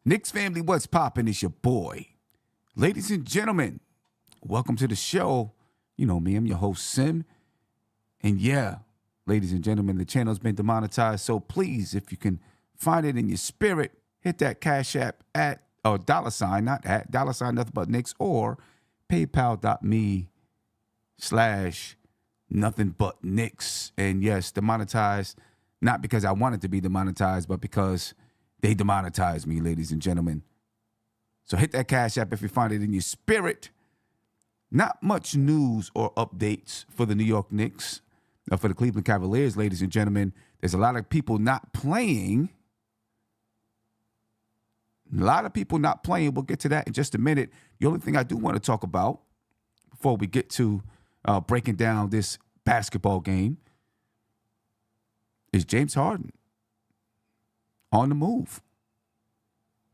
Knicks family, what's poppin'? It's your boy. Ladies and gentlemen, welcome to the show. You know me, I'm your host, Sim. And yeah, ladies and gentlemen, the channel's been demonetized. So please, if you can find it in your spirit, hit that Cash App at, or dollar sign, not at, dollar sign, nothing but Knicks, or paypal.me/nothing but Knicks. And yes, demonetized, not because I wanted to be demonetized, but because they demonetized me, ladies and gentlemen. So hit that Cash App if you find it in your spirit. Not much news or updates for the New York Knicks, or for the Cleveland Cavaliers, ladies and gentlemen. There's a lot of people not playing. We'll get to that in just a minute. The only thing I do want to talk about before we get to breaking down this basketball game is James Harden on the move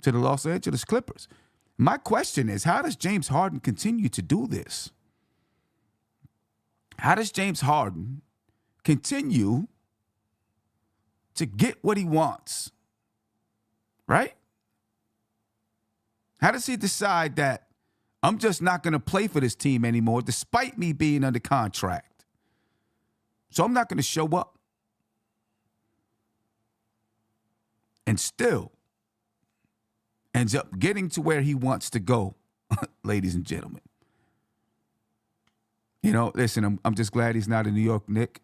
to the Los Angeles Clippers. My question is, how does James Harden continue to do this? How does James Harden continue to get what he wants? Right? How does he decide that I'm just not going to play for this team anymore despite me being under contract? So I'm not going to show up. And still ends up getting to where he wants to go, ladies and gentlemen. You know, listen, I'm just glad he's not a New York Knick.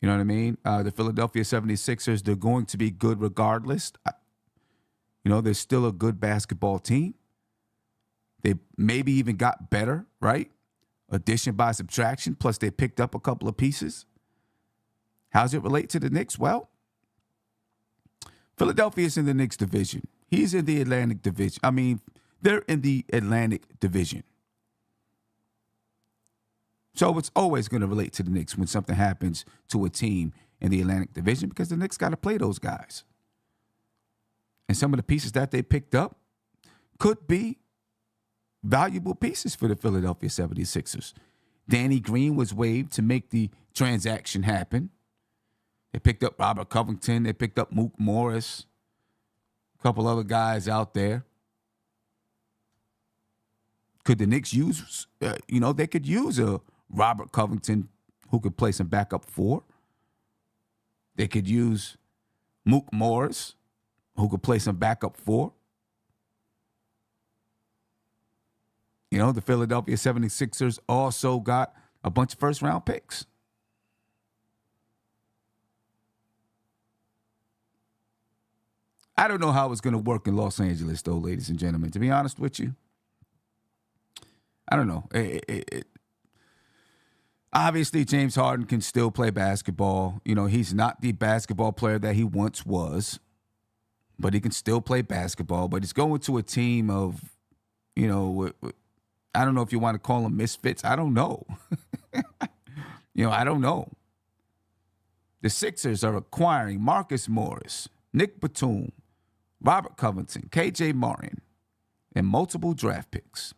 You know what I mean? The Philadelphia 76ers, they're going to be good regardless. They're still a good basketball team. They maybe even got better, right? Addition by subtraction, plus they picked up a couple of pieces. How does it relate to the Knicks? Well, Philadelphia is in the Knicks division. He's in the Atlantic division. They're in the Atlantic division. So it's always going to relate to the Knicks when something happens to a team in the Atlantic division because the Knicks got to play those guys. And some of the pieces that they picked up could be valuable pieces for the Philadelphia 76ers. Danny Green was waived to make the transaction happen. They picked up Robert Covington. They picked up Mook Morris. A couple other guys out there. Could the Knicks use, they could use a Robert Covington who could play some backup four. They could use Mook Morris who could play some backup four. The Philadelphia 76ers also got a bunch of first-round picks. I don't know how it's going to work in Los Angeles, though, ladies and gentlemen. To be honest with you, I don't know. Obviously, James Harden can still play basketball. He's not the basketball player that he once was, but he can still play basketball. But he's going to a team of, I don't know if you want to call them misfits. I don't know. I don't know. The Sixers are acquiring Marcus Morris, Nick Batum, Robert Covington, KJ Martin, and multiple draft picks.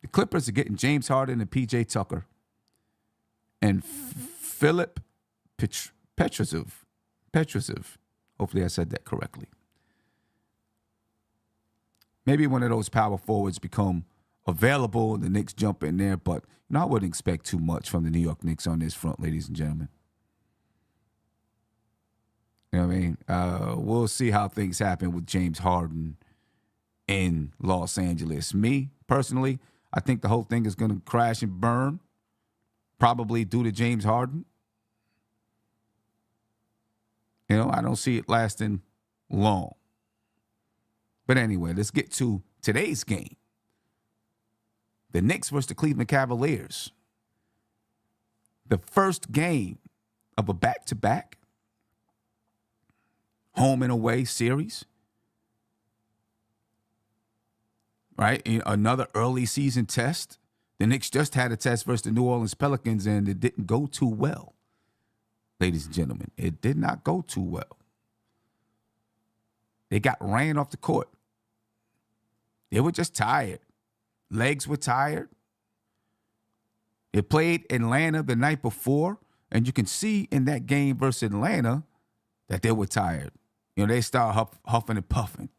The Clippers are getting James Harden and PJ Tucker and Philip Petrusov. Hopefully I said that correctly. Maybe one of those power forwards become available and the Knicks jump in there, but I wouldn't expect too much from the New York Knicks on this front, ladies and gentlemen. You know what I mean? We'll see how things happen with James Harden in Los Angeles. Me, personally, I think the whole thing is going to crash and burn, probably due to James Harden. I don't see it lasting long. But anyway, let's get to today's game. The Knicks versus the Cleveland Cavaliers. The first game of a back-to-back home and away series. Right? Another early season test. The Knicks just had a test versus the New Orleans Pelicans, and it didn't go too well. Ladies and gentlemen, it did not go too well. They got ran off the court. They were just tired. Legs were tired. They played Atlanta the night before, and you can see in that game versus Atlanta that they were tired. They start huffing and puffing,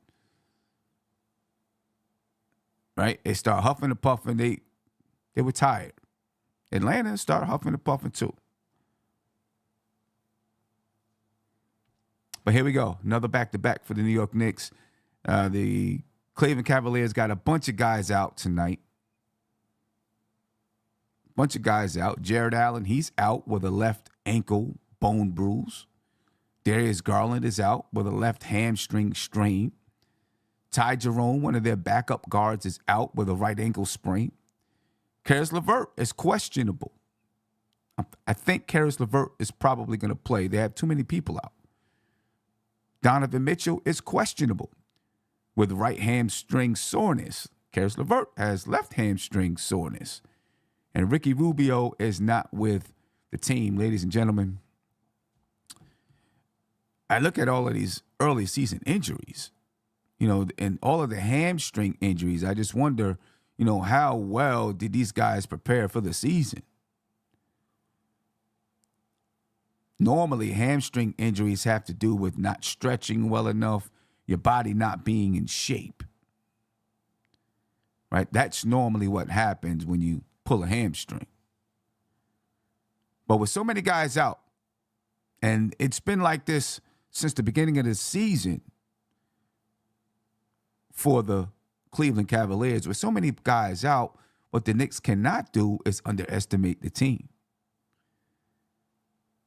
right? They start huffing and puffing. They were tired. Atlanta started huffing and puffing too. But here we go. Another back-to-back for the New York Knicks. The Cleveland Cavaliers got a bunch of guys out tonight. Bunch of guys out. Jared Allen, he's out with a left ankle bone bruise. Darius Garland is out with a left hamstring strain. Ty Jerome, one of their backup guards, is out with a right ankle sprain. Karis LeVert is questionable. I think Karis LeVert is probably going to play. They have too many people out. Donovan Mitchell is questionable with right hamstring soreness. Karis LeVert has left hamstring soreness. And Ricky Rubio is not with the team, ladies and gentlemen. I look at all of these early season injuries, and all of the hamstring injuries. I just wonder, how well did these guys prepare for the season? Normally, hamstring injuries have to do with not stretching well enough, your body not being in shape, right? That's normally what happens when you pull a hamstring. But with so many guys out, and it's been like this since the beginning of the season for the Cleveland Cavaliers, with so many guys out, what the Knicks cannot do is underestimate the team.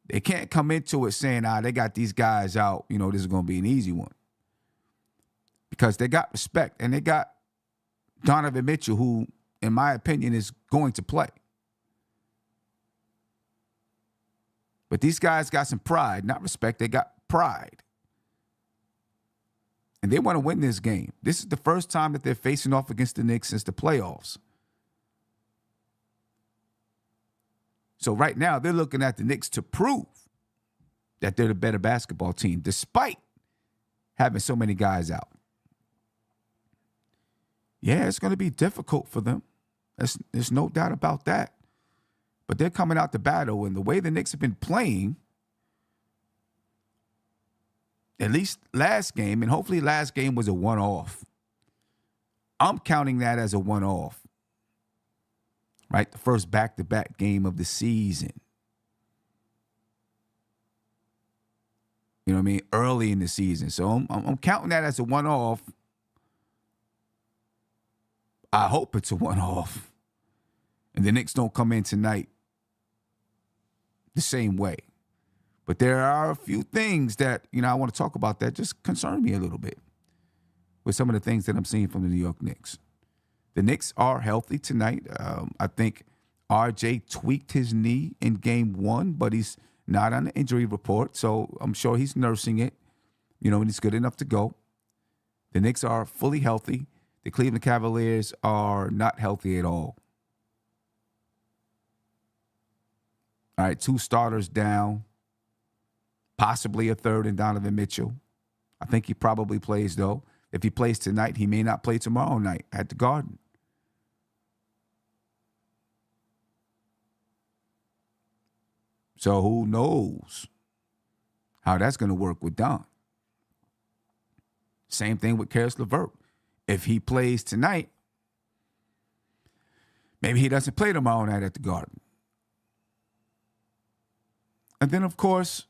They can't come into it saying, they got these guys out, this is going to be an easy one. Because they got respect, and they got Donovan Mitchell, who, in my opinion, is going to play. But these guys got some pride, not respect. They got pride. And they want to win this game. This is the first time that they're facing off against the Knicks since the playoffs. So right now, they're looking at the Knicks to prove that they're the better basketball team, despite having so many guys out. Yeah, it's going to be difficult for them. There's no doubt about that. But they're coming out to battle, and the way the Knicks have been playing, at least last game, and hopefully last game was a one-off. I'm counting that as a one-off. Right? The first back-to-back game of the season. You know what I mean? Early in the season. So I'm counting that as a one-off. I hope it's a one-off. And the Knicks don't come in tonight the same way. But there are a few things that, I want to talk about that just concern me a little bit with some of the things that I'm seeing from the New York Knicks. The Knicks are healthy tonight. I think RJ tweaked his knee in game one, but he's not on the injury report, so I'm sure he's nursing it, and he's good enough to go. The Knicks are fully healthy. The Cleveland Cavaliers are not healthy at all. All right, 2 starters down, possibly a third in Donovan Mitchell. I think he probably plays, though. If he plays tonight, he may not play tomorrow night at the Garden. So who knows how that's going to work with Don. Same thing with Karis LeVert. If he plays tonight, maybe he doesn't play tomorrow night at the Garden. And then, of course,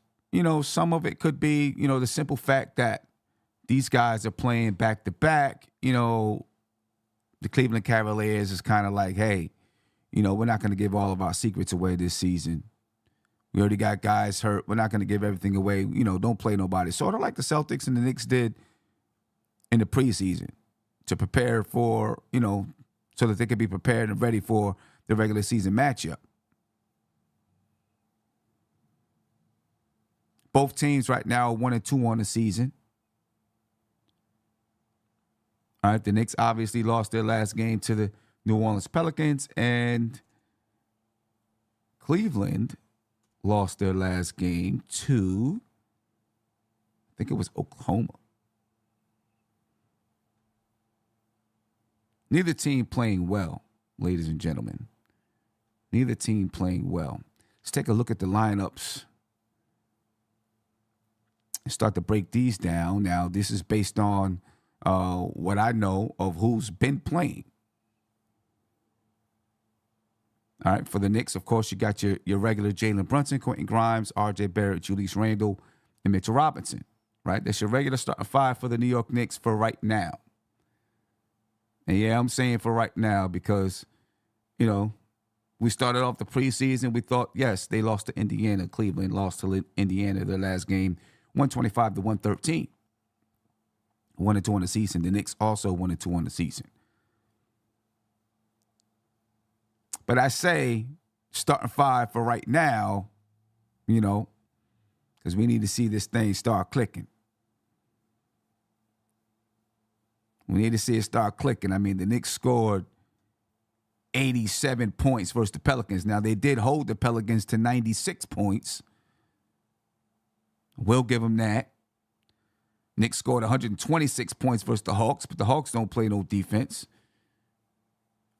some of it could be, the simple fact that these guys are playing back-to-back. The Cleveland Cavaliers is kind of like, hey, we're not going to give all of our secrets away this season. We already got guys hurt. We're not going to give everything away. Don't play nobody. Sort of like the Celtics and the Knicks did in the preseason to prepare for, so that they could be prepared and ready for the regular season matchup. Both teams right now are 1-2 on the season. All right, the Knicks obviously lost their last game to the New Orleans Pelicans, and Cleveland lost their last game to, I think it was Oklahoma. Neither team playing well, ladies and gentlemen. Neither team playing well. Let's take a look at the lineups and start to break these down. Now, this is based on what I know of who's been playing. All right, for the Knicks, of course, you got your regular Jalen Brunson, Quentin Grimes, R.J. Barrett, Julius Randle, and Mitchell Robinson. Right, that's your regular starting five for the New York Knicks for right now. And yeah, I'm saying for right now because, we started off the preseason. We thought, yes, they lost to Indiana. Cleveland lost to Indiana their last game, 125-113. 1-2 on the season. The Knicks also 1-2 on the season. But I say starting five for right now, because we need to see this thing start clicking. We need to see it start clicking. I mean, the Knicks scored 87 points versus the Pelicans. Now, they did hold the Pelicans to 96 points. We'll give them that. Knicks scored 126 points versus the Hawks, but the Hawks don't play no defense.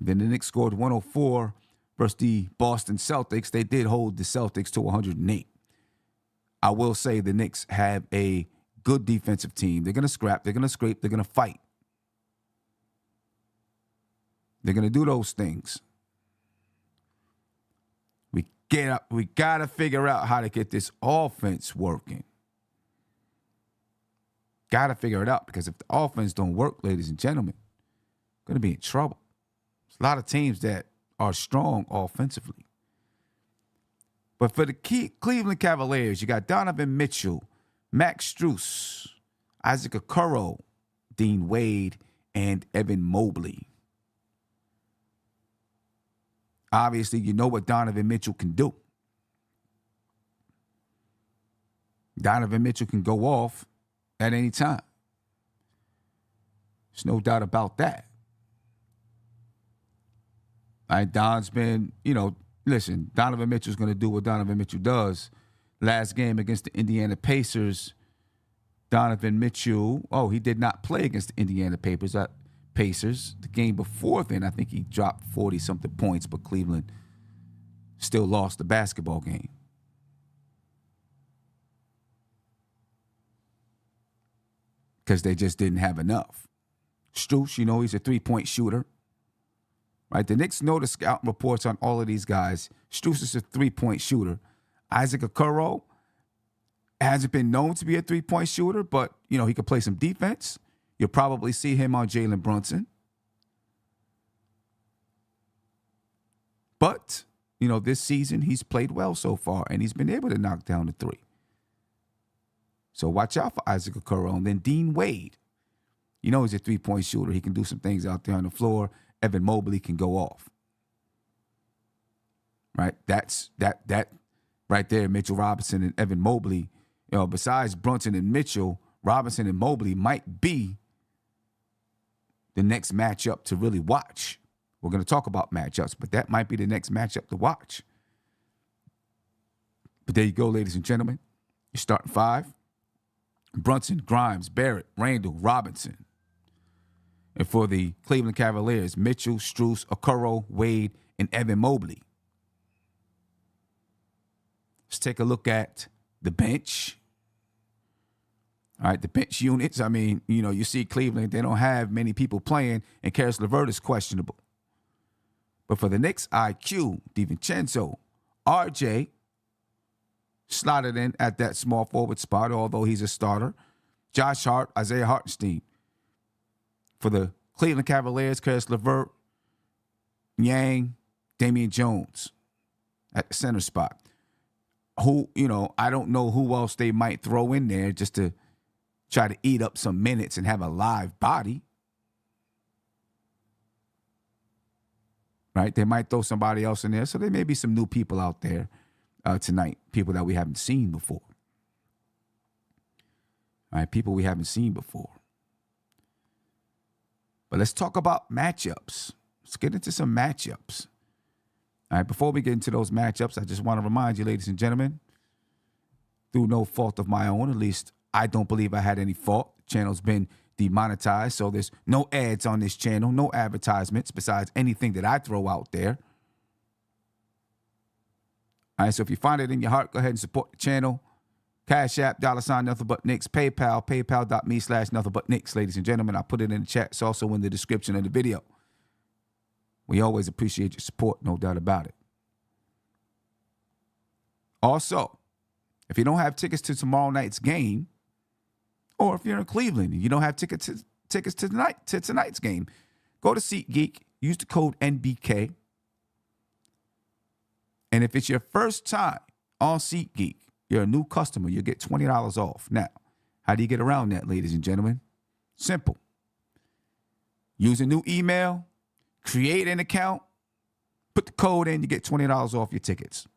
Then the Knicks scored 104 versus the Boston Celtics. They did hold the Celtics to 108. I will say the Knicks have a good defensive team. They're going to scrap. They're going to scrape. They're going to fight. They're going to do those things. We got to figure out how to get this offense working. Got to figure it out, because if the offense don't work, ladies and gentlemen, we're going to be in trouble. There's a lot of teams that are strong offensively. But for the Cleveland Cavaliers, you got Donovan Mitchell, Max Strus, Isaac Okoro, Dean Wade, and Evan Mobley. Obviously, you know what Donovan Mitchell can do. Donovan Mitchell can go off at any time. There's no doubt about that. All right, Don's been, listen, Donovan Mitchell's going to do what Donovan Mitchell does. Last game against the Indiana Pacers, Donovan Mitchell, he did not play against the Indiana Pacers. The game before then, I think he dropped 40-something points, but Cleveland still lost the basketball game. Because they just didn't have enough. Strus, he's a three-point shooter. Right? The Knicks know the scouting reports on all of these guys. Strus is a three-point shooter. Isaac Okoro hasn't been known to be a three-point shooter, but, he could play some defense. You'll probably see him on Jalen Brunson. But, this season he's played well so far, and he's been able to knock down the three. So watch out for Isaac Okoro. And then Dean Wade. He's a three-point shooter. He can do some things out there on the floor. Evan Mobley can go off. Right? That's that right there, Mitchell Robinson and Evan Mobley. Besides Brunson and Mitchell, Robinson and Mobley might be the next matchup to really watch. We're going to talk about matchups, but that might be the next matchup to watch. But there you go, ladies and gentlemen. You're starting five. Brunson, Grimes, Barrett, Randle, Robinson. And for the Cleveland Cavaliers, Mitchell, Strus, Okoro, Wade, and Evan Mobley. Let's take a look at the bench. All right, the bench units. I mean, you see Cleveland, they don't have many people playing, and Karis LeVert is questionable. But for the Knicks, IQ, DiVincenzo, RJ, slotted in at that small forward spot, although he's a starter. Josh Hart, Isaiah Hartenstein. For the Cleveland Cavaliers, Karis LeVert, Yang, Damian Jones at the center spot. Who, I don't know who else they might throw in there just to try to eat up some minutes and have a live body. Right? They might throw somebody else in there. So there may be some new people out there tonight, people that we haven't seen before. All right, people we haven't seen before. But let's talk about matchups. Let's get into some matchups. All right, before we get into those matchups, I just want to remind you, ladies and gentlemen, through no fault of my own, at least I don't believe I had any fault. The channel's been demonetized, so there's no ads on this channel, no advertisements besides anything that I throw out there. All right, so if you find it in your heart, go ahead and support the channel. Cash App, $ nothing but Knicks. PayPal, paypal.me/nothing but Knicks, ladies and gentlemen. I put it in the chat. It's also in the description of the video. We always appreciate your support, no doubt about it. Also, if you don't have tickets to tomorrow night's game, or if you're in Cleveland and you don't have tickets to tonight's game, go to SeatGeek, use the code NBK. And if it's your first time on SeatGeek, you're a new customer, you'll get $20 off. Now, how do you get around that, ladies and gentlemen? Simple. Use a new email, create an account, put the code in, you get $20 off your tickets.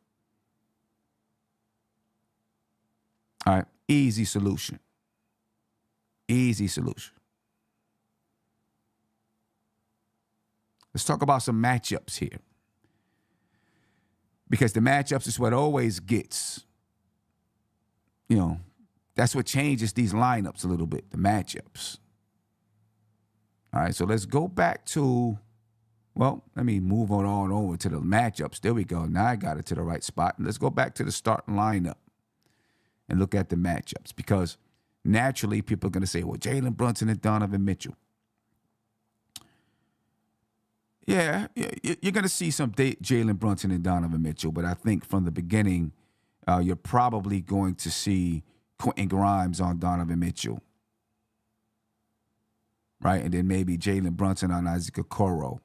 All right, easy solution. Easy solution. Let's talk about some matchups here. Because the matchups is what always gets, that's what changes these lineups a little bit, the matchups. All right, so let's go back to, let me move on over to the matchups. There we go. Now I got it to the right spot. And let's go back to the starting lineup and look at the matchups. Because naturally, people are going to say, well, Jalen Brunson and Donovan Mitchell. Yeah, you're going to see some Jalen Brunson and Donovan Mitchell, but I think from the beginning, you're probably going to see Quentin Grimes on Donovan Mitchell, right? And then maybe Jalen Brunson on Isaac Okoro,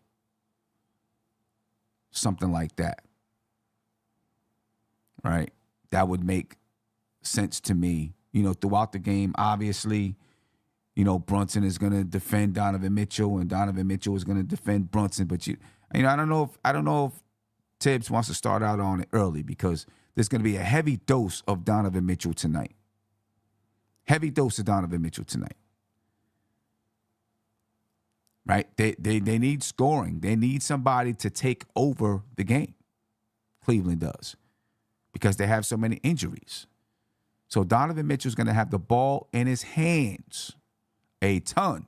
something like that, right? That would make sense to me. Throughout the game, obviously, Brunson is going to defend Donovan Mitchell, and Donovan Mitchell is going to defend Brunson. But I don't know if Tibbs wants to start out on it early because there's going to be a heavy dose of Donovan Mitchell tonight. Heavy dose of Donovan Mitchell tonight. Right? They need scoring. They need somebody to take over the game. Cleveland does, because they have so many injuries. So Donovan Mitchell's going to have the ball in his hands a ton.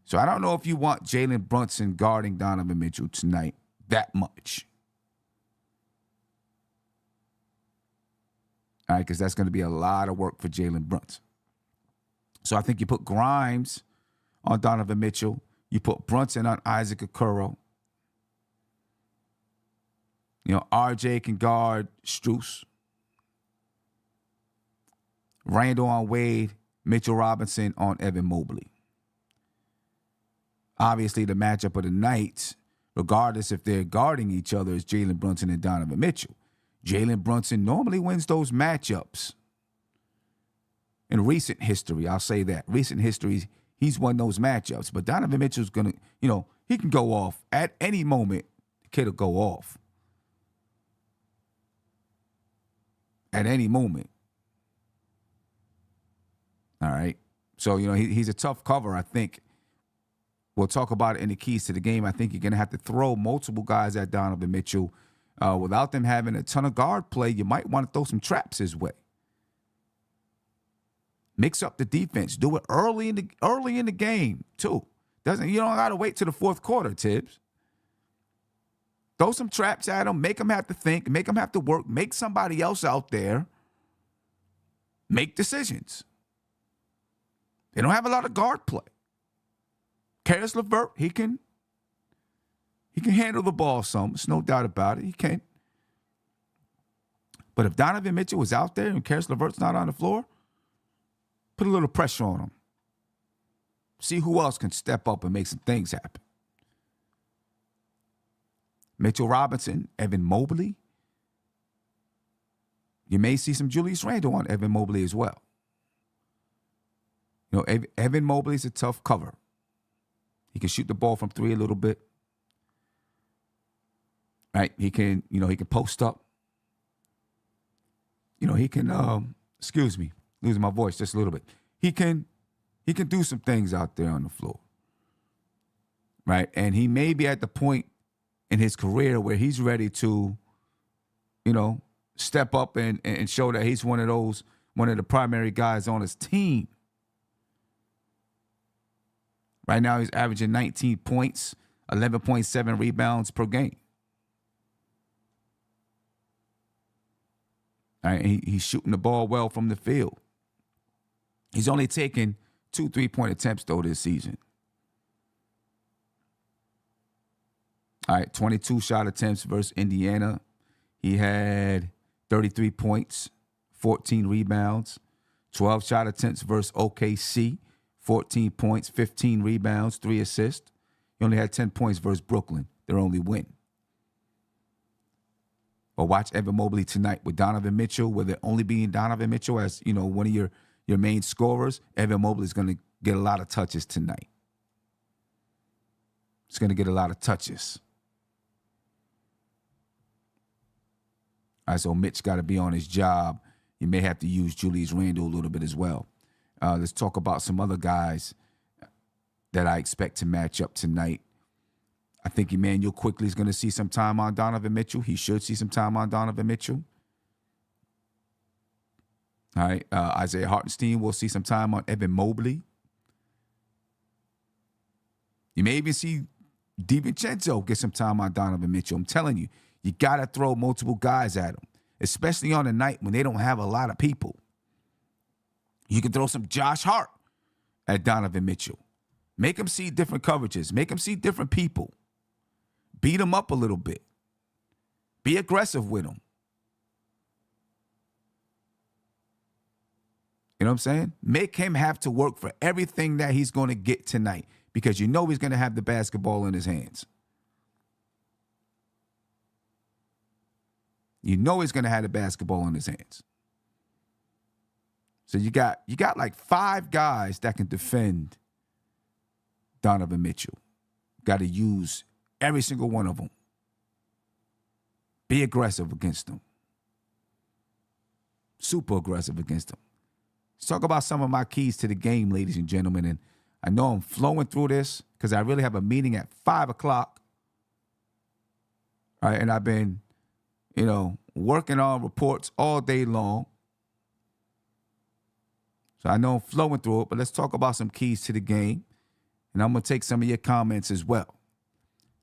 So I don't know if you want Jalen Brunson guarding Donovan Mitchell tonight that much. All right, because that's going to be a lot of work for Jalen Brunson. So I think you put Grimes on Donovan Mitchell. You put Brunson on Isaac Okoro. RJ can guard Strus. Randall on Wade. Mitchell Robinson on Evan Mobley. Obviously, the matchup of the night, regardless if they're guarding each other, is Jalen Brunson and Donovan Mitchell. Jalen Brunson normally wins those matchups. In recent history, I'll say that. Recent history, he's won those matchups. But Donovan Mitchell's going to, he can go off. At any moment, the kid will go off. At any moment. All right. So, he's a tough cover, I think. We'll talk about it in the keys to the game. I think you're going to have to throw multiple guys at Donovan Mitchell. Without them having a ton of guard play, you might want to throw some traps his way. Mix up the defense. Do it early in the game, too. You don't got to wait till the fourth quarter, Tibbs. Throw some traps at him. Make him have to think. Make him have to work. Make somebody else out there make decisions. They don't have a lot of guard play. Karis LeVert, he can handle the ball some. There's no doubt about it. He can. But if Donovan Mitchell was out there and Karis LeVert's not on the floor, put a little pressure on him. See who else can step up and make some things happen. Mitchell Robinson, Evan Mobley. You may see some Julius Randle on Evan Mobley as well. Evan Mobley's a tough cover. He can shoot the ball from three a little bit. Right? He can post up. He can, excuse me, losing my voice just a little bit. He can do some things out there on the floor. Right? And he may be at the point in his career where he's ready to, step up and show that he's one of the primary guys on his team. Right now, he's averaging 19 points, 11.7 rebounds per game. All right, he's shooting the ball well from the field. He's only taken 2 3-point attempts, though, this season. All right, 22 shot attempts versus Indiana. He had 33 points, 14 rebounds. 12 shot attempts versus OKC, 14 points, 15 rebounds, 3 assists. He only had 10 points versus Brooklyn, their only win. But watch Evan Mobley tonight with Donovan Mitchell, with it only being Donovan Mitchell as, one of your main scorers. Evan Mobley is going to get a lot of touches tonight. He's going to get a lot of touches. All right, so Mitch got to be on his job. You may have to use Julius Randle a little bit as well. Let's talk about some other guys that I expect to match up tonight. I think Emmanuel Quickly is going to see some time on Donovan Mitchell. He should see some time on Donovan Mitchell. All right, Isaiah Hartenstein will see some time on Evan Mobley. You may even see DiVincenzo get some time on Donovan Mitchell. I'm telling you, you got to throw multiple guys at him, especially on a night when they don't have a lot of people. You can throw some Josh Hart at Donovan Mitchell. Make him see different coverages. Make him see different people. Beat him up a little bit. Be aggressive with him. You know what I'm saying? Make him have to work for everything that he's going to get tonight, because he's going to have the basketball in his hands. He's going to have the basketball in his hands. So you got like 5 guys that can defend Donovan Mitchell. Got to use every single one of them. Be aggressive against them. Super aggressive against them. Let's talk about some of my keys to the game, ladies and gentlemen. And I know I'm flowing through this because I really have a meeting at 5 o'clock. All right, and I've been, working on reports all day long. So I know I'm flowing through it, but let's talk about some keys to the game. And I'm going to take some of your comments as well.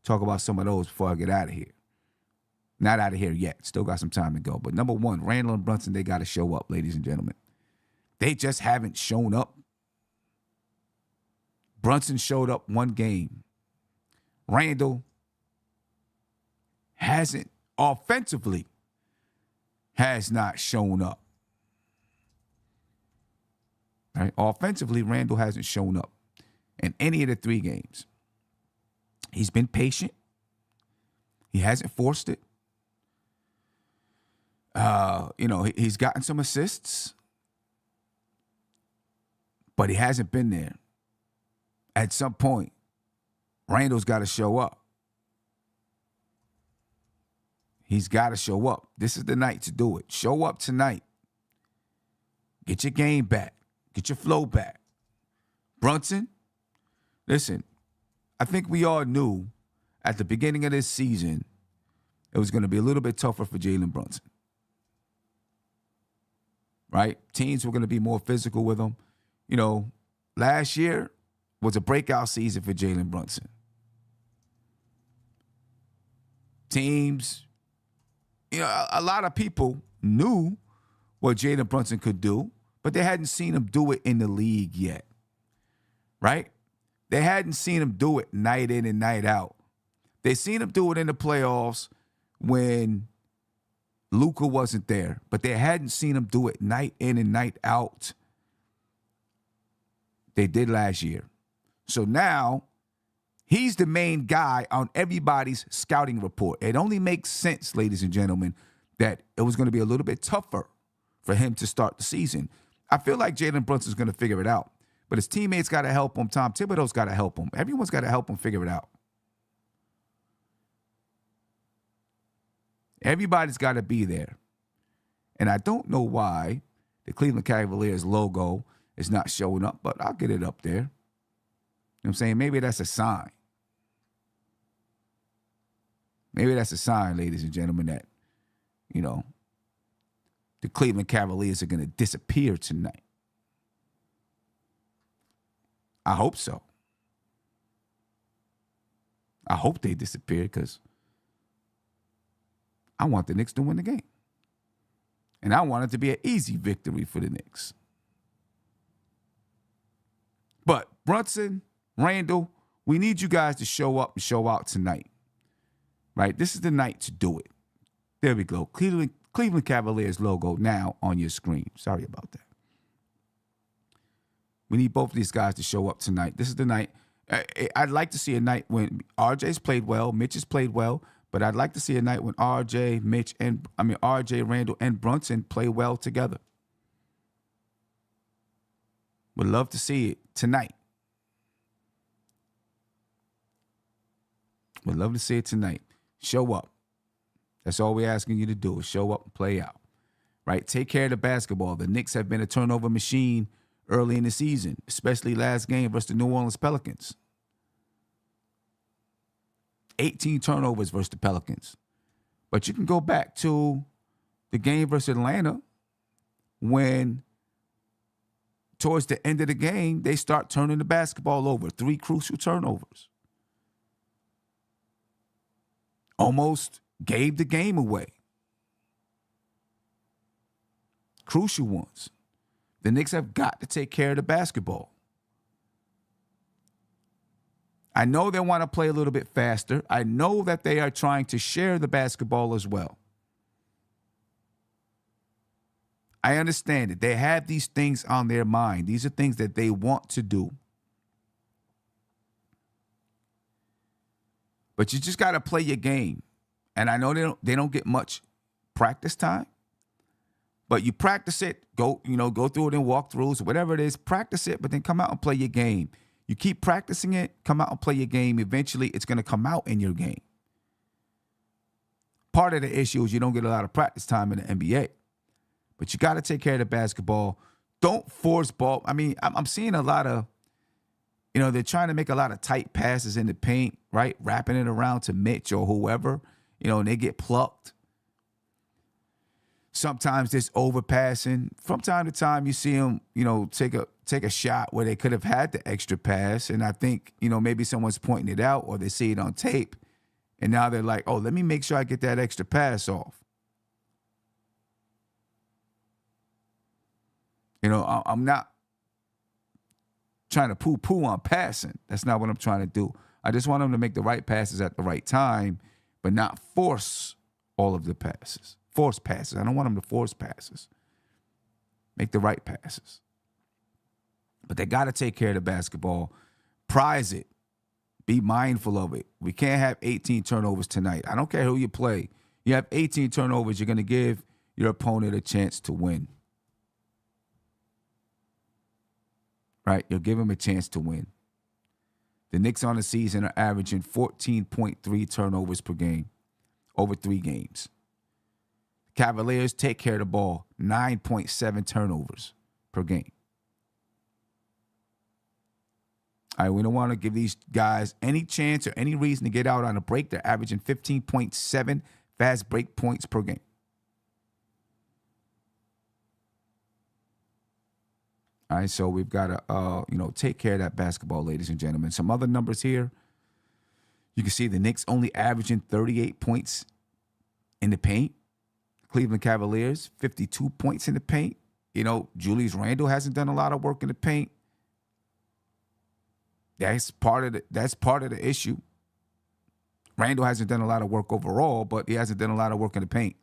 Talk about some of those before I get out of here. Not out of here yet. Still got some time to go. But number one, Randle and Brunson, they got to show up, ladies and gentlemen. They just haven't shown up. Brunson showed up one game. Randle hasn't, offensively, has not shown up. Right? Offensively, Randle hasn't shown up in any of the 3 games. He's been patient. He hasn't forced it. He's gotten some assists, but he hasn't been there. At some point, Randle's got to show up. He's got to show up. This is the night to do it. Show up tonight. Get your game back. Get your flow back. Brunson, listen, I think we all knew at the beginning of this season it was going to be a little bit tougher for Jalen Brunson. Right? Teams were going to be more physical with him. Last year was a breakout season for Jalen Brunson. Teams, a lot of people knew what Jalen Brunson could do, but they hadn't seen him do it in the league yet, right? They hadn't seen him do it night in and night out. They seen him do it in the playoffs when Luka wasn't there, but they hadn't seen him do it night in and night out. They did last year. So now he's the main guy on everybody's scouting report. It only makes sense, ladies and gentlemen, that it was going to be a little bit tougher for him to start the season. I feel like Jalen Brunson's going to figure it out, but his teammates got to help him. Tom Thibodeau's got to help him. Everyone's got to help him figure it out. Everybody's got to be there. And I don't know why the Cleveland Cavaliers logo is not showing up, but I'll get it up there. You know what I'm saying? Maybe that's a sign. Maybe that's a sign, ladies and gentlemen, that, the Cleveland Cavaliers are going to disappear tonight. I hope so. I hope they disappear because I want the Knicks to win the game. And I want it to be an easy victory for the Knicks. But Brunson, Randall, we need you guys to show up and show out tonight. Right? This is the night to do it. There we go. Cleveland Cavaliers logo now on your screen. Sorry about that. We need both of these guys to show up tonight. This is the night. I'd like to see a night when RJ's played well, Mitch has played well, but I'd like to see a night when RJ, Randall, and Brunson play well together. Would love to see it tonight. Would love to see it tonight. Show up. That's all we're asking you to do is show up and play out. Right? Take care of the basketball. The Knicks have been a turnover machine early in the season, especially last game versus the New Orleans Pelicans. 18 turnovers versus the Pelicans. But you can go back to the game versus Atlanta when towards the end of the game, they start turning the basketball over. 3 crucial turnovers. Almost gave the game away. Crucial ones. The Knicks have got to take care of the basketball. I know they want to play a little bit faster. I know that they are trying to share the basketball as well. I understand it. They have these things on their mind. These are things that they want to do. But you just got to play your game. And I know they don't get much practice time. But you practice it, go through it in walkthroughs, whatever it is, practice it, but then come out and play your game. You keep practicing it, come out and play your game. Eventually, it's going to come out in your game. Part of the issue is you don't get a lot of practice time in the NBA. But you got to take care of the basketball. Don't force ball. I mean, I'm seeing a lot of, they're trying to make a lot of tight passes in the paint, right? Wrapping it around to Mitch or whoever, and they get plucked. Sometimes it's overpassing. From time to time, you see them, take a shot where they could have had the extra pass. And I think, maybe someone's pointing it out or they see it on tape. And now they're like, oh, let me make sure I get that extra pass off. I'm not trying to poo-poo on passing. That's not what I'm trying to do. I just want them to make the right passes at the right time, but not force all of the passes. Force passes. I don't want them to force passes. Make the right passes. But they got to take care of the basketball. Prize it. Be mindful of it. We can't have 18 turnovers tonight. I don't care who you play. You have 18 turnovers, you're going to give your opponent a chance to win. Right? You'll give them a chance to win. The Knicks on the season are averaging 14.3 turnovers per game over 3 games. Cavaliers take care of the ball, 9.7 turnovers per game. All right, we don't want to give these guys any chance or any reason to get out on a break. They're averaging 15.7 fast break points per game. All right, so we've got to, take care of that basketball, ladies and gentlemen. Some other numbers here. You can see the Knicks only averaging 38 points in the paint. Cleveland Cavaliers, 52 points in the paint. Julius Randle hasn't done a lot of work in the paint. That's part of the issue. Randle hasn't done a lot of work overall, but he hasn't done a lot of work in the paint.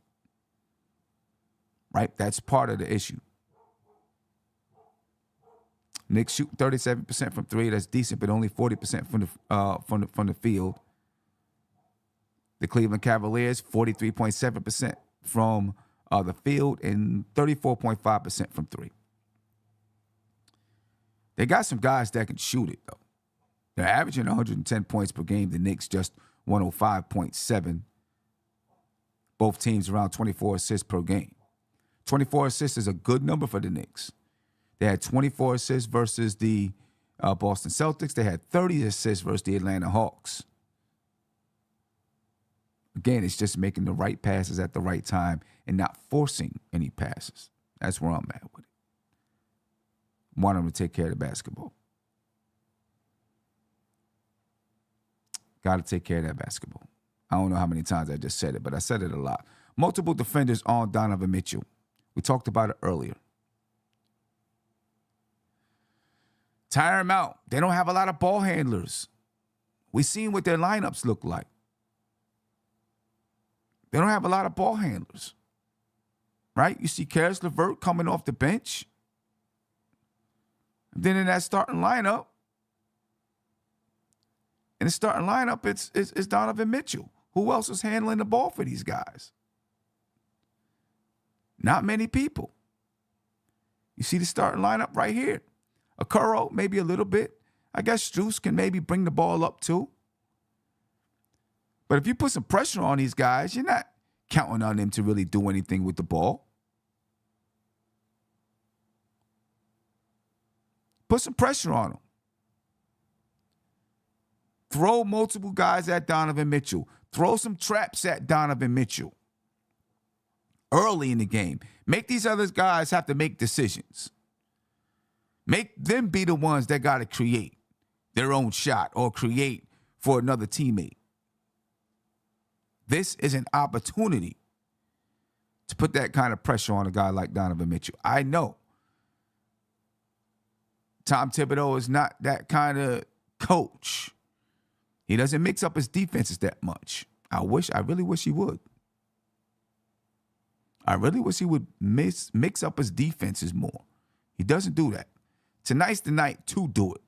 Right? That's part of the issue. Knicks shoot 37% from 3. That's decent, but only 40% from the field. The Cleveland Cavaliers, 43.7% from the field and 34.5% from 3. They got some guys that can shoot it, though. They're averaging 110 points per game. The Knicks just 105.7. Both teams around 24 assists per game. 24 assists is a good number for the Knicks. They had 24 assists versus the Boston Celtics. They had 30 assists versus the Atlanta Hawks. Again, it's just making the right passes at the right time and not forcing any passes. That's where I'm at with it. Want them to take care of the basketball. Got to take care of that basketball. I don't know how many times I just said it, but I said it a lot. Multiple defenders on Donovan Mitchell. We talked about it earlier. Tire them out. They don't have a lot of ball handlers. We seen what their lineups look like. They don't have a lot of ball handlers. Right? You see Karis LeVert coming off the bench. And then in that starting lineup, it's Donovan Mitchell. Who else is handling the ball for these guys? Not many people. You see the starting lineup right here. Okoro, maybe a little bit. I guess Strus can maybe bring the ball up too. But if you put some pressure on these guys, you're not counting on them to really do anything with the ball. Put some pressure on them. Throw multiple guys at Donovan Mitchell. Throw some traps at Donovan Mitchell early in the game. Make these other guys have to make decisions. Make them be the ones that got to create their own shot or create for another teammate. This is an opportunity to put that kind of pressure on a guy like Donovan Mitchell. I know Tom Thibodeau is not that kind of coach. He doesn't mix up his defenses that much. I really wish he would. I really wish he would mix up his defenses more. He doesn't do that. Tonight's the night to do it.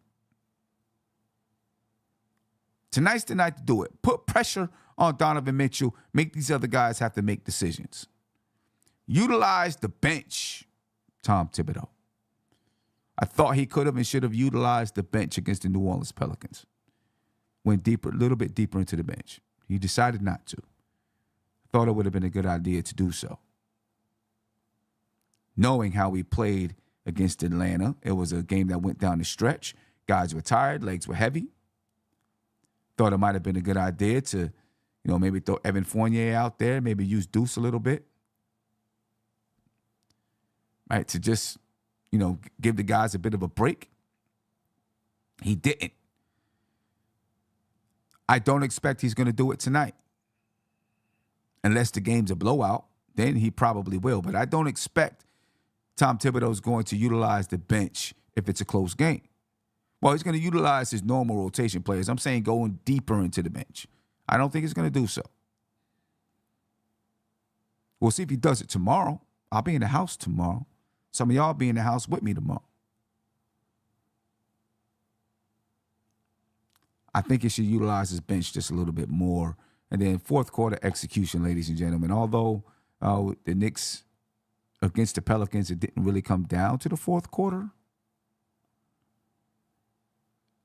Tonight's the night to do it. Put pressure on Donovan Mitchell. Make these other guys have to make decisions. Utilize the bench, Tom Thibodeau. I thought he could have and should have utilized the bench against the New Orleans Pelicans. Went deeper, a little bit deeper into the bench. He decided not to. Thought it would have been a good idea to do so. Knowing how we played against Atlanta, it was a game that went down the stretch. Guys were tired, legs were heavy. Thought it might have been a good idea to, maybe throw Evan Fournier out there, maybe use Deuce a little bit. Right, to just, give the guys a bit of a break. He didn't. I don't expect he's going to do it tonight. Unless the game's a blowout, then he probably will. But I don't expect Tom Thibodeau is going to utilize the bench if it's a close game. Well, he's going to utilize his normal rotation players. I'm saying going deeper into the bench. I don't think he's going to do so. We'll see if he does it tomorrow. I'll be in the house tomorrow. Some of y'all be in the house with me tomorrow. I think he should utilize his bench just a little bit more. And then fourth quarter execution, ladies and gentlemen. Although the Knicks against the Pelicans, it didn't really come down to the fourth quarter.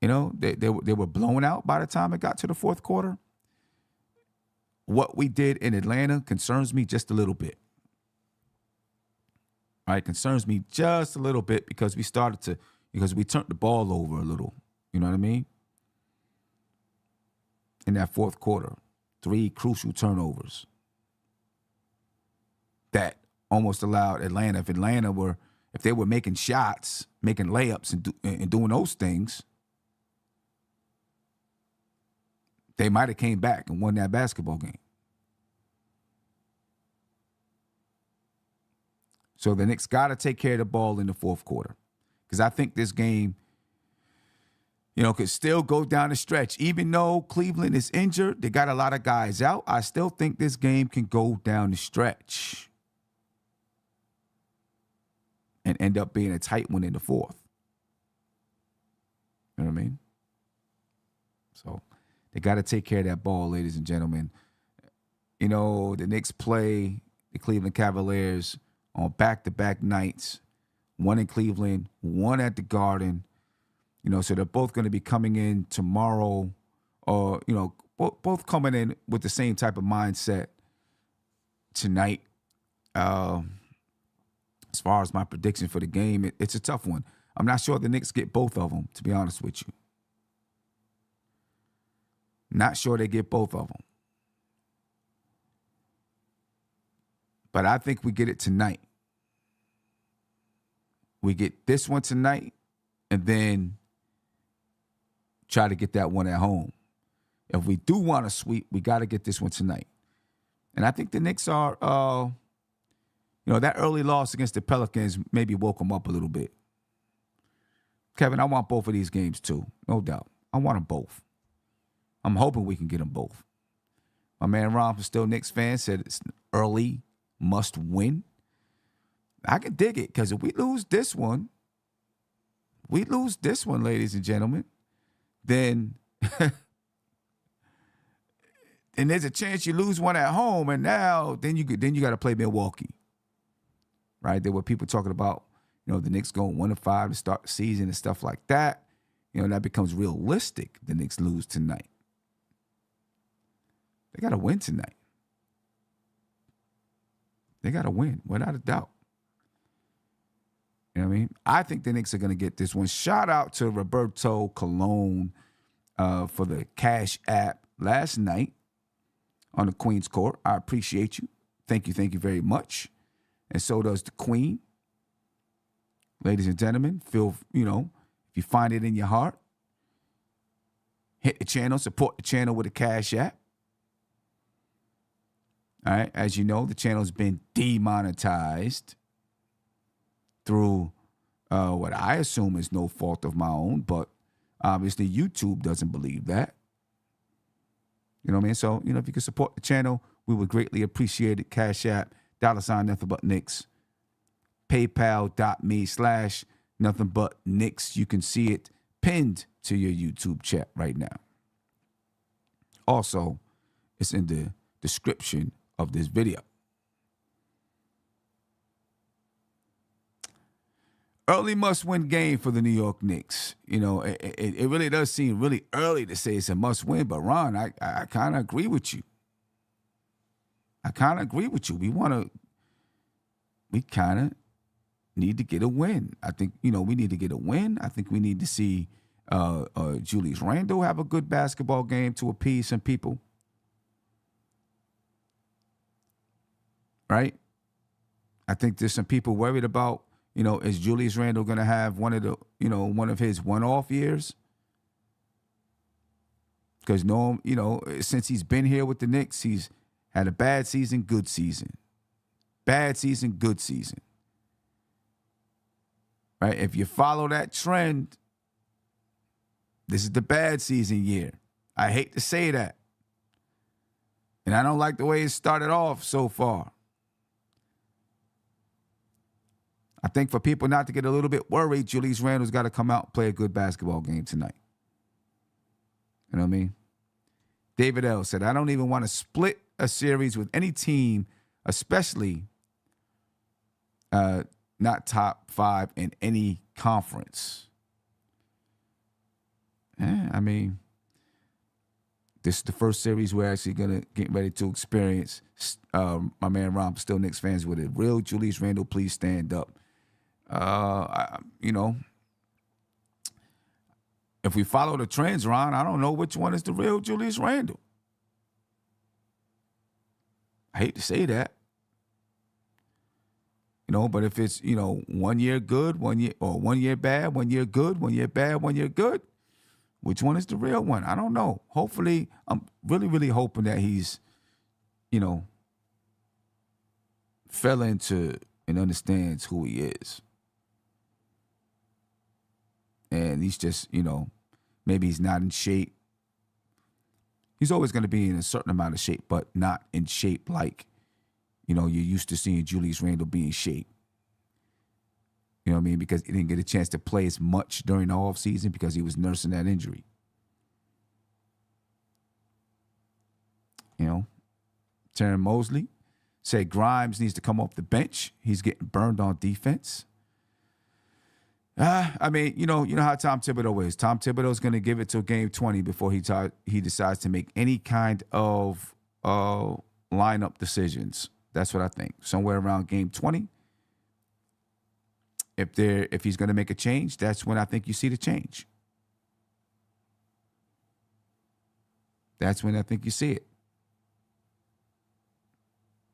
They were blown out by the time it got to the fourth quarter. What we did in Atlanta concerns me just a little bit. Right, concerns me just a little bit because we turned the ball over a little. You know what I mean? In that fourth quarter, 3 crucial turnovers that almost allowed Atlanta. If they were making shots, making layups, and doing those things, they might have came back and won that basketball game. So the Knicks got to take care of the ball in the fourth quarter. Because I think this game, could still go down the stretch. Even though Cleveland is injured, they got a lot of guys out. I still think this game can go down the stretch and end up being a tight one in the fourth. You know what I mean? So they got to take care of that ball, ladies and gentlemen. The Knicks play the Cleveland Cavaliers on back-to-back nights, one in Cleveland, one at the Garden. So they're both going to be coming in tomorrow, or, both coming in with the same type of mindset tonight. As far as my prediction for the game, it's a tough one. I'm not sure the Knicks get both of them, to be honest with you. Not sure they get both of them. But I think we get it tonight. We get this one tonight, and then try to get that one at home. If we do want to sweep, we got to get this one tonight. And I think the Knicks are, that early loss against the Pelicans maybe woke him up a little bit. Kevin, I want both of these games too, no doubt. I want them both. I'm hoping we can get them both. My man Ron, from Still Knicks fan, said it's an early must win. I can dig it, because if we lose this one, ladies and gentlemen, then and there's a chance you lose one at home, and then you got to play Milwaukee, right? There were people talking about, the Knicks going 1-5 to start the season and stuff like that. That becomes realistic. The Knicks lose tonight. They got to win tonight. They got to win, without a doubt. You know what I mean? I think the Knicks are going to get this one. Shout out to Roberto Colon for the Cash App last night on the Queen's Court. I appreciate you. Thank you very much. And so does the Queen. Ladies and gentlemen, if you find it in your heart, hit the channel, support the channel with a Cash App. All right, as you know, the channel's been demonetized through what I assume is no fault of my own, but obviously YouTube doesn't believe that. You know what I mean? So, if you could support the channel, we would greatly appreciate it. Cash App, $ nothing but Knicks. PayPal.me/nothing but Knicks. You can see it pinned to your YouTube chat right now. Also, it's in the description of this video. Early must-win game for the New York Knicks. It really does seem really early to say it's a must-win, but Ron, I kind of agree with you. We kind of need to get a win. I think, we need to get a win. I think we need to see Julius Randle have a good basketball game to appease some people. Right? I think there's some people worried about, is Julius Randle going to have one of his one-off years? Because since he's been here with the Knicks, he's had a bad season, good season. Bad season, good season. Right? If you follow that trend, this is the bad season year. I hate to say that. And I don't like the way it started off so far. I think for people not to get a little bit worried, Julius Randle's got to come out and play a good basketball game tonight. You know what I mean? David L. said, I don't even want to split a series with any team, especially not top 5 in any conference. I mean, this is the first series we're actually going to get ready to experience. My man Ron, Still Knicks fans, with a real Julius Randle, please stand up. If we follow the trends, Ron, I don't know which one is the real Julius Randle. I hate to say that. But if it's, 1 year good, 1 year, or 1 year bad, 1 year good, 1 year bad, 1 year good, which one is the real one? I don't know. Hopefully, I'm really, really hoping that he's, fell into and understands who he is. And he's just, maybe he's not in shape. He's always going to be in a certain amount of shape, but not in shape like, you're used to seeing Julius Randle be in shape. You know what I mean? Because he didn't get a chance to play as much during the offseason because he was nursing that injury. Terran Mosley said Grimes needs to come off the bench. He's getting burned on defense. I mean, you know how Tom Thibodeau is. Tom Thibodeau is going to give it till game 20 before he decides to make any kind of lineup decisions. That's what I think. Somewhere around game 20. If he's going to make a change, that's when I think you see the change. That's when I think you see it.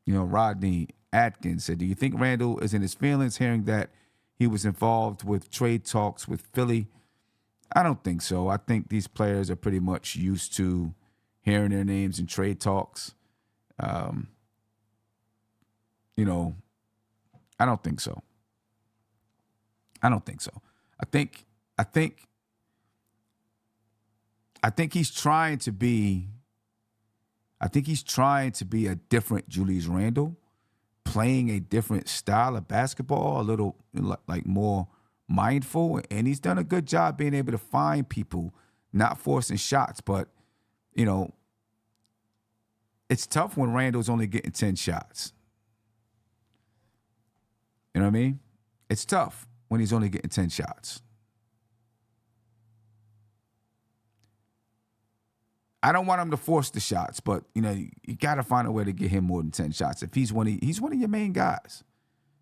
Rodney Atkins said, do you think Randle is in his feelings hearing that he was involved with trade talks with Philly? I don't think so. I think these players are pretty much used to hearing their names in trade talks. I don't think so. I don't think so. I think I think I think he's trying to be I think he's trying to be a different Julius Randle, playing a different style of basketball, a little like more mindful, and he's done a good job being able to find people, not forcing shots. But you know, it's tough when Randle's only getting 10 shots. You know what I mean? It's tough when he's only getting 10 shots. I don't want him to force the shots, but you know, you got to find a way to get him more than 10 shots. If he's one of your main guys.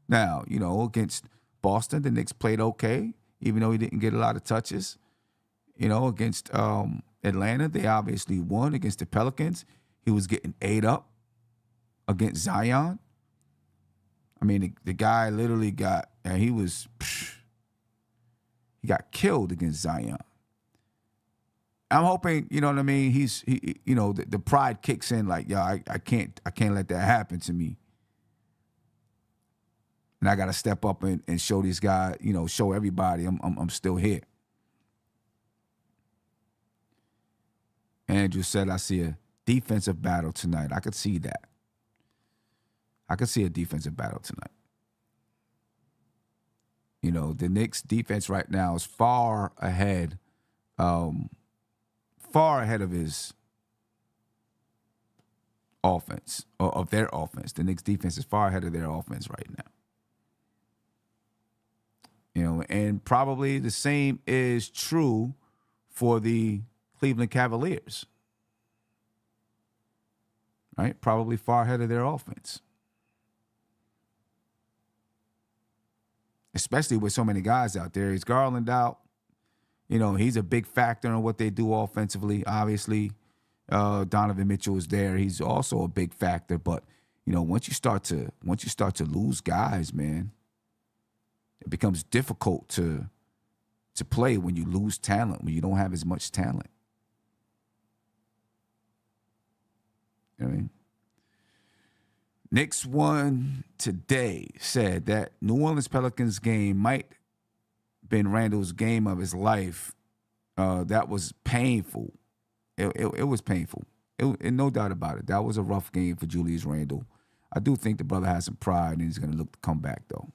Now, you know, against Boston, the Knicks played okay, even though he didn't get a lot of touches. You know, against Atlanta, they obviously won. Against the Pelicans, he was getting ate up. Against Zion, I mean, the guy literally got, and he got killed against Zion. I'm hoping, you know what I mean. You know, the pride kicks in, like, yo, I can't let that happen to me, and I got to step up and show these guys, you know, show everybody I'm still here. Andrew said, I see a defensive battle tonight. I could see that. I could see a defensive battle tonight. You know, the Knicks defense right now is far ahead of his offense, or of their offense. The Knicks defense is far ahead of their offense right now. You know, and probably the same is true for the Cleveland Cavaliers. Right? Probably far ahead of their offense. Especially with so many guys out there. Is Garland out? You know, he's a big factor in what they do offensively. Obviously, Donovan Mitchell is there. He's also a big factor. But, you know, once you start to lose guys, man, it becomes difficult to play when you lose talent, when you don't have as much talent. You know what I mean? Knicks won today, said that New Orleans Pelicans game might have been Randle's game of his life. That was painful. It was painful. And no doubt about it. That was a rough game for Julius Randle. I do think the brother has some pride, and he's going to look to come back, though.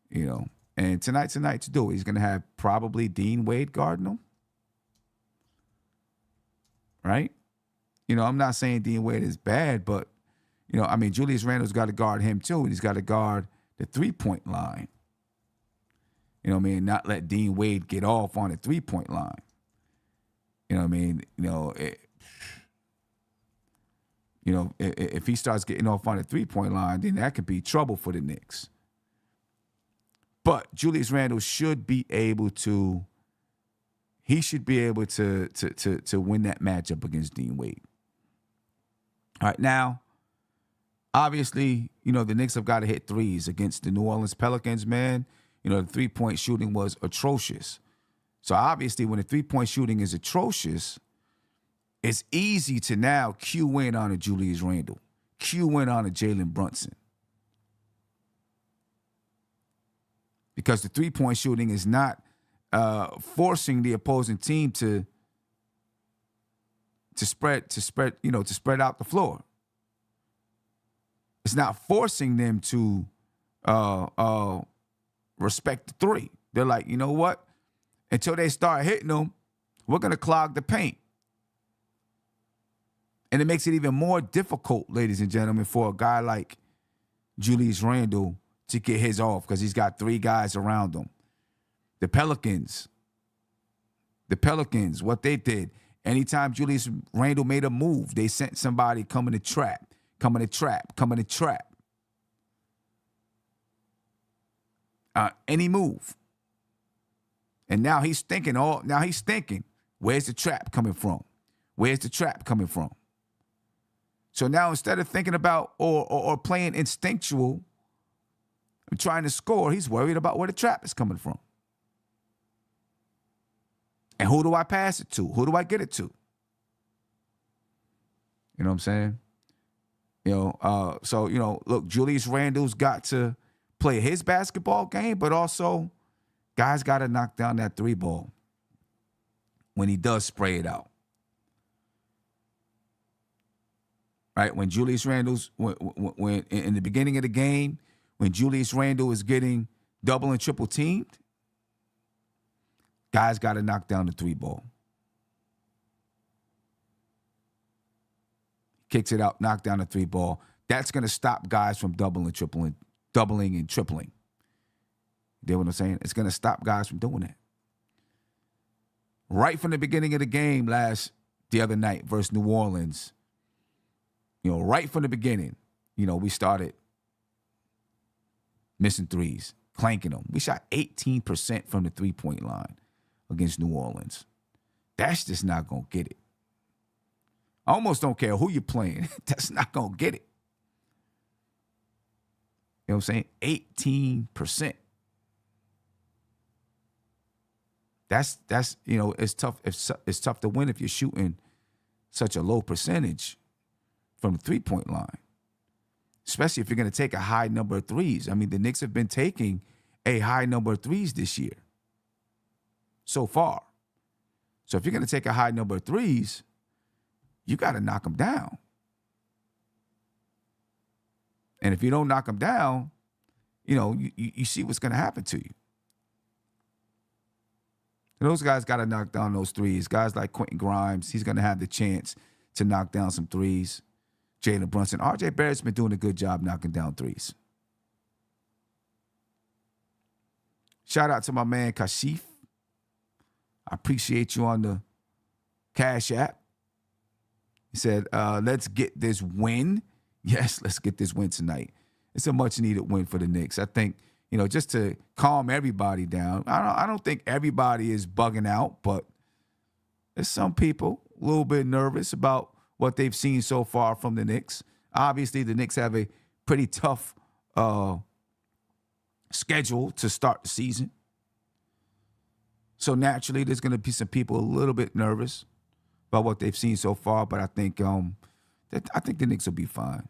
You know, and tonight's the night to do it. He's going to have probably Dean Wade guarding him. Right? You know, I'm not saying Dean Wade is bad, but you know, I mean, Julius Randle's got to guard him too, and he's got to guard the three-point line. You know what I mean? Not let Dean Wade get off on the three-point line. You know what I mean? If he starts getting off on the three-point line, then that could be trouble for the Knicks. But Julius Randle should be able to. He should be able to win that matchup against Dean Wade. All right, now. Obviously, you know, the Knicks have got to hit threes against the New Orleans Pelicans, man. You know, the three-point shooting was atrocious. So, obviously, when the three-point shooting is atrocious, it's easy to now cue in on a Julius Randle, cue in on a Jalen Brunson. Because the three-point shooting is not forcing the opposing team to spread out the floor. It's not forcing them to respect the three. They're like, you know what? Until they start hitting them, we're going to clog the paint. And it makes it even more difficult, ladies and gentlemen, for a guy like Julius Randle to get his off because he's got three guys around him. The Pelicans, what they did, anytime Julius Randle made a move, they sent somebody coming to trap. Any move. And now he's thinking, where's the trap coming from? So now instead of thinking about or playing instinctual and trying to score, he's worried about where the trap is coming from. And who do I pass it to? Who do I get it to? You know what I'm saying? So, look, Julius Randle's got to play his basketball game, but also guys got to knock down that three ball when he does spray it out. Right? When Julius Randle's, when in the beginning of the game, when Julius Randle is getting double and triple teamed, guys got to knock down the three ball. Kicks it out, knock down the three ball. That's going to stop guys from doubling and tripling. You know what I'm saying? It's going to stop guys from doing that. Right from the beginning of the game the other night versus New Orleans, right from the beginning, we started missing threes, clanking them. We shot 18% from the three-point line against New Orleans. That's just not going to get it. I almost don't care who you're playing. That's not going to get it. You know what I'm saying? 18%. That's it's tough. It's tough to win if you're shooting such a low percentage from the three-point line, especially if you're going to take a high number of threes. I mean, the Knicks have been taking a high number of threes this year so far. So if you're going to take a high number of threes, you got to knock them down. And if you don't knock them down, you see what's going to happen to you. And those guys got to knock down those threes. Guys like Quentin Grimes, he's going to have the chance to knock down some threes. Jalen Brunson. R.J. Barrett's been doing a good job knocking down threes. Shout out to my man Kashif. I appreciate you on the Cash App. He said, let's get this win. Yes, let's get this win tonight. It's a much-needed win for the Knicks. I think, just to calm everybody down. I don't think everybody is bugging out, but there's some people a little bit nervous about what they've seen so far from the Knicks. Obviously, the Knicks have a pretty tough schedule to start the season. So naturally, there's going to be some people a little bit nervous about what they've seen so far, but I think the Knicks will be fine.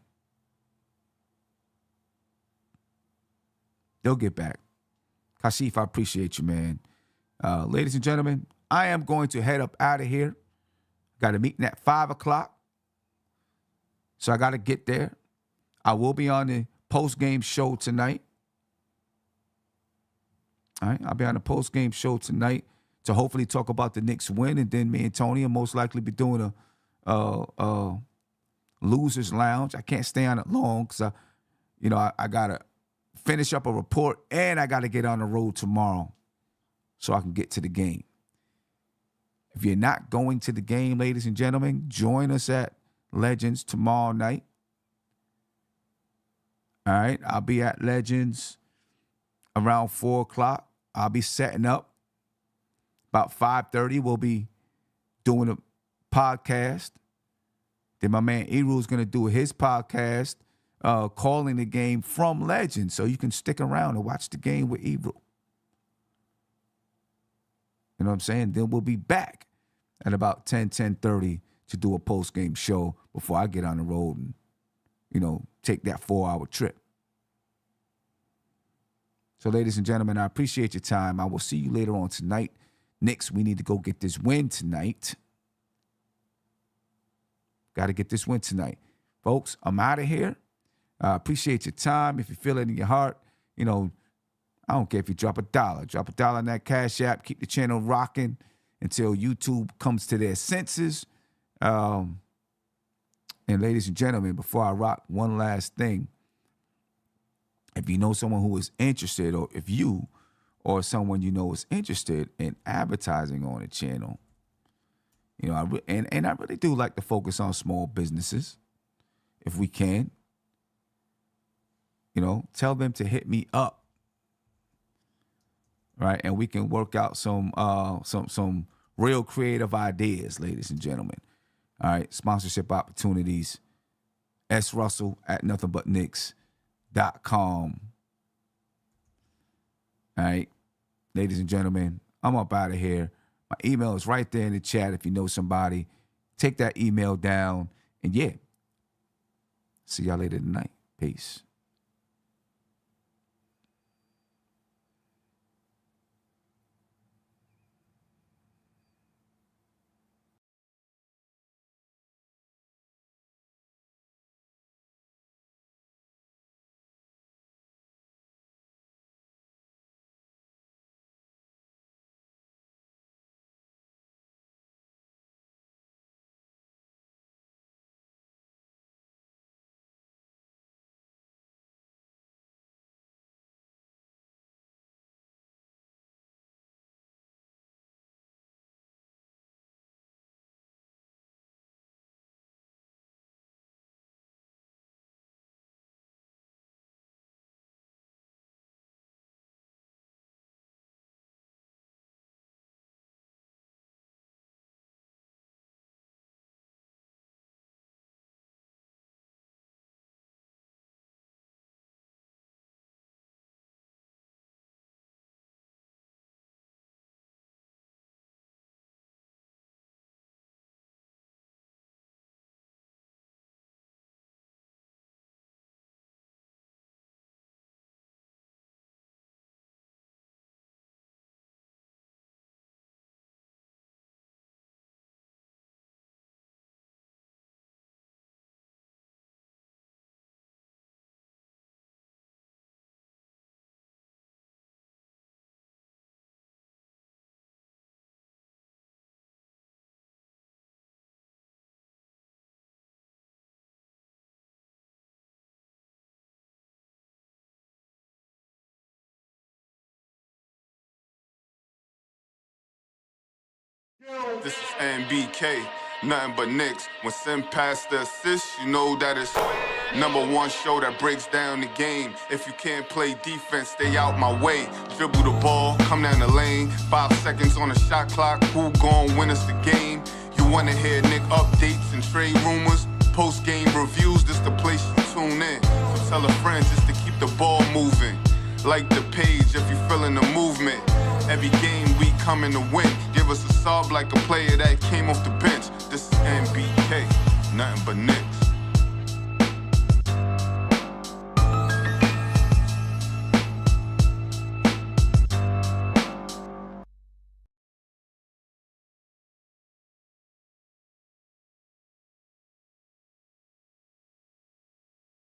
They'll get back. Kashif, I appreciate you, man. Ladies and gentlemen, I am going to head up out of here. Got a meeting at 5 o'clock. So I got to get there. I will be on the post-game show tonight. All right, I'll be on the post-game show tonight to hopefully talk about the Knicks win, and then me and Tony will most likely be doing a losers lounge. I can't stay on it long because I gotta finish up a report and I gotta get on the road tomorrow so I can get to the game. If you're not going to the game, ladies and gentlemen, join us at Legends tomorrow night. All right, I'll be at Legends around 4 o'clock. I'll be setting up. About 5:30, we'll be doing a podcast. Then my man Eru is going to do his podcast, calling the game from Legends. So you can stick around and watch the game with Eru. You know what I'm saying? Then we'll be back at about 10:30 to do a post-game show before I get on the road and, take that 4-hour trip. So, ladies and gentlemen, I appreciate your time. I will see you later on tonight. Knicks, we need to go get this win tonight. Got to get this win tonight. Folks, I'm out of here. I appreciate your time. If you feel it in your heart, I don't care if you drop $1. Drop $1 on that Cash App. Keep the channel rocking until YouTube comes to their senses. And ladies and gentlemen, before I rock, one last thing. If you know someone who is interested, or if you or someone you know is interested in advertising on the channel, I really do like to focus on small businesses, if we can. Tell them to hit me up, right? And we can work out some real creative ideas, ladies and gentlemen. All right, sponsorship opportunities. S. Russell at nothingbutnicks.com. All right, ladies and gentlemen, I'm up out of here. My email is right there in the chat if you know somebody. Take that email down and See y'all later tonight. Peace. This is NBK, nothing but Knicks. When Sim passed the assist, you know that it's #1 show that breaks down the game. If you can't play defense, stay out my way. Dribble the ball, come down the lane. 5 seconds on the shot clock, who gon' win us the game? You wanna hear Nick updates and trade rumors? Post-game reviews, this the place you tune in. So tell a friend just to keep the ball moving. Like the page if you feeling the movement. Every game we coming to win. Give us a sub like a player that came off the bench. This is NBK, nothing but Knicks.